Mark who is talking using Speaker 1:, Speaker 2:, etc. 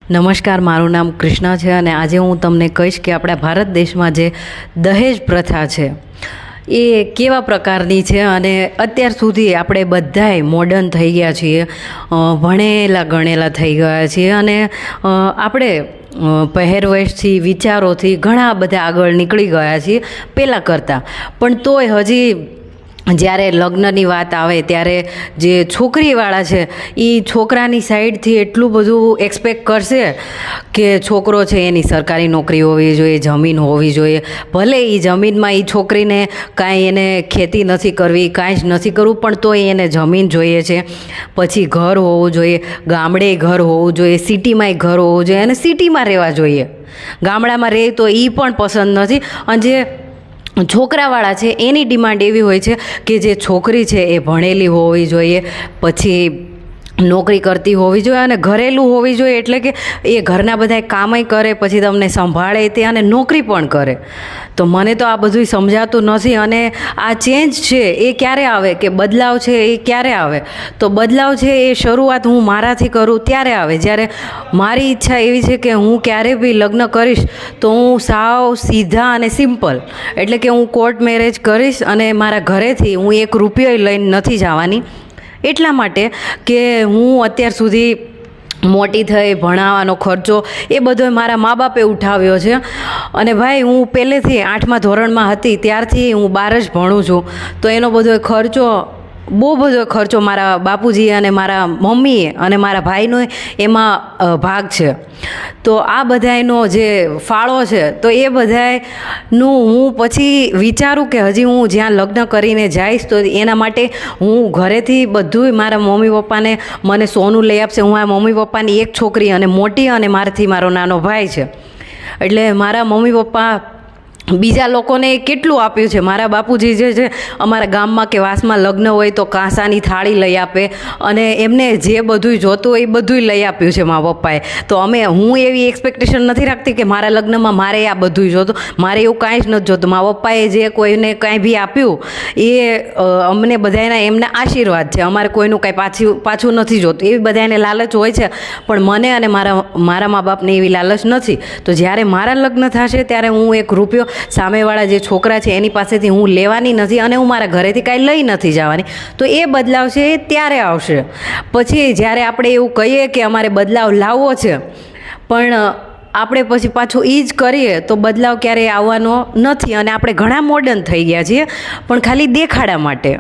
Speaker 1: નમસ્કાર, મારું નામ કૃષ્ણા છે અને આજે હું તમને કહીશ કે આપણા ભારત દેશમાં જે દહેજ પ્રથા છે એ કેવા પ્રકારની છે અને અત્યાર સુધી આપણે બધાય મોડર્ન થઈ ગયા છીએ, ભણેલા ગણેલા થઈ ગયા છીએ અને આપણે પહેરવેશથી વિચારોથી ઘણા બધા આગળ નીકળી ગયા છીએ પહેલાં કરતાં. પણ તોય હજી જ્યારે લગ્નની વાત આવે ત્યારે જે છોકરીવાળા છે એ છોકરાની સાઈડથી એટલું બધું એક્સપેક્ટ કરશે કે છોકરો છે એની સરકારી નોકરી હોવી જોઈએ, જમીન હોવી જોઈએ. ભલે એ જમીનમાં એ છોકરીને કાંઈ એને ખેતી નથી કરવી, કાંઈ જ નથી કરવું, પણ તોય એને જમીન જોઈએ છે. પછી ઘર હોવું જોઈએ, ગામડે ઘર હોવું જોઈએ, સિટીમાંય ઘર હોવું જોઈએ અને સિટીમાં રહેવા જોઈએ. ગામડામાં રહે તો એ પણ પસંદ નથી. અને જે છોકરાવાળા છે એની ડિમાન્ડ એવી હોય છે કે જે છોકરી છે એ ભણેલી હોવી જોઈએ, પછી નોકરી કરતી હોવી જોઈએ અને ઘરેલું હોવી જોઈએ, એટલે કે એ ઘરના બધા કામય કરે, પછી તમને સંભાળે તે અને નોકરી પણ કરે. તો મને તો આ બધું સમજાતું નથી. અને આ ચેન્જ છે એ ક્યારે આવે, કે બદલાવ છે એ ક્યારે આવે? તો બદલાવ છે એ શરૂઆત હું મારાથી કરું ત્યારે આવે, જ્યારે મારી ઈચ્છા એવી છે કે હું ક્યારે બી લગ્ન કરીશ તો હું સાવ સીધા અને સિમ્પલ, એટલે કે હું કોર્ટ મેરેજ કરીશ અને મારા ઘરેથી હું 1 રૂપિયો લઈને નથી જવાની. એટલા માટે કે હું અત્યાર સુધી મોટી થઈ, ભણાવવાનો ખર્ચો એ બધો મારા મા બાપે ઉઠાવ્યો છે. અને ભાઈ હું પહેલેથી 8મા ધોરણમાં હતી ત્યારથી હું બહાર જ ભણું છું, તો એનો બધો ખર્ચો, બહુ બધો ખર્ચો મારા બાપુજીએ અને મારા મમ્મીએ અને મારા ભાઈનો એમાં ભાગ છે. તો આ બધાયનો જે ફાળો છે તો એ બધાયનું હું પછી વિચારું કે હજી હું જ્યાં લગ્ન કરીને જઈશ તો એના માટે હું ઘરેથી બધું મારા મમ્મી પપ્પાને મને સોનું લઈ આપશે. હું આ મમ્મી પપ્પાની એક છોકરી અને મોટી, અને મારાથી મારો નાનો ભાઈ છે. એટલે મારા મમ્મી પપ્પા બીજા લોકોને કેટલું આપ્યું છે. મારા બાપુજી જે છે અમારા ગામમાં કે વાસમાં લગ્ન હોય તો કાંસાની થાળી લઈ આપે અને એમને જે બધું જોતું હોય એ બધું લઈ આપ્યું છે મા પપ્પાએ. તો હું એવી એક્સપેક્ટેશન નથી રાખતી કે મારા લગ્નમાં મારે આ બધું જોતું, મારે એવું કાંઈ જ નથી જોતું. મા પપ્પાએ જે કોઈને કાંઈ બી આપ્યું એ અમને બધાના એમના આશીર્વાદ છે. અમારે કોઈનું કાંઈ પાછું નથી જોતું. એવી બધાને લાલચ હોય છે, પણ મને અને મારા મા બાપને એવી લાલચ નથી. તો જ્યારે મારા લગ્ન થશે ત્યારે હું 1 રૂપિયો સામેવાળા જે છોકરા છે એની પાસેથી હું લેવાની નથી અને હું મારા ઘરેથી કાંઈ લઈ નથી જવાની. તો એ બદલાવ છે એ ત્યારે આવશે. પછી જ્યારે આપણે એવું કહીએ કે અમારે બદલાવ લાવવો છે પણ આપણે પછી પાછું એ જ કરીએ તો બદલાવ ક્યારેય આવવાનો નથી. અને આપણે ઘણા મોડર્ન થઈ ગયા છીએ પણ ખાલી દેખાડા માટે.